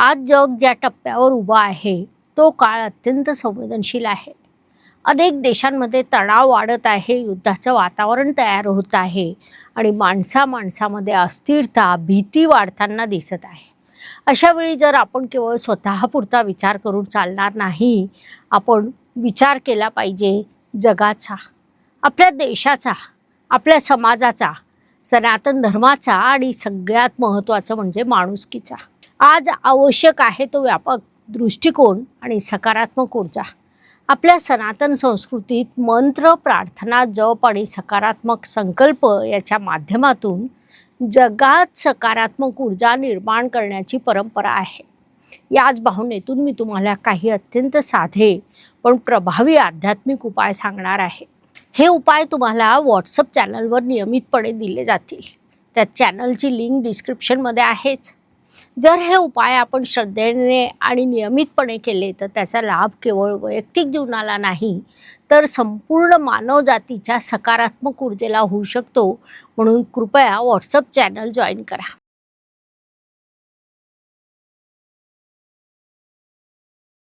आज जग ज्या टप्प्यावर उभा आहे तो काळ अत्यंत संवेदनशील आहे. अनेक देशांमध्ये तणाव वाढत आहे, युद्धाचं वातावरण तयार होत आहे आणि माणसामध्ये अस्थिरता, भीती वाढताना दिसत आहे. अशा वेळी जर आपण केवळ स्वतःपुरता विचार करून चालणार नाही, आपण विचार केला पाहिजे जगाचा, आपल्या देशाचा, आपल्या समाजाचा, सनातन धर्माचा आणि सगळ्यात महत्त्वाचं म्हणजे माणुसकीचा. आज आवश्यक आहे तो व्यापक दृष्टिकोन आणि सकारात्मक ऊर्जा. आपल्या सनातन संस्कृतीत मंत्र, प्रार्थना, जप आणि सकारात्मक संकल्प याच्या माध्यमातून जगात सकारात्मक ऊर्जा निर्माण करण्याची परंपरा आहे. याच भावनेतून मी तुम्हाला काही अत्यंत साधे पण प्रभावी आध्यात्मिक उपाय सांगणार आहे. हे उपाय तुम्हाला व्हॉट्सअप चॅनलवर नियमितपणे दिले जातील. त्या चॅनलची लिंक डिस्क्रिप्शनमध्ये आहेच. जर हे उपाय आपण श्रद्धेने आणि नियमितपणे केले तर त्याचा लाभ केवळ वैयक्तिक जीवनाला नाही तर संपूर्ण मानवजातीच्या सकारात्मक ऊर्जेला होऊ शकतो. म्हणून कृपया व्हॉट्सअप चॅनल जॉईन करा.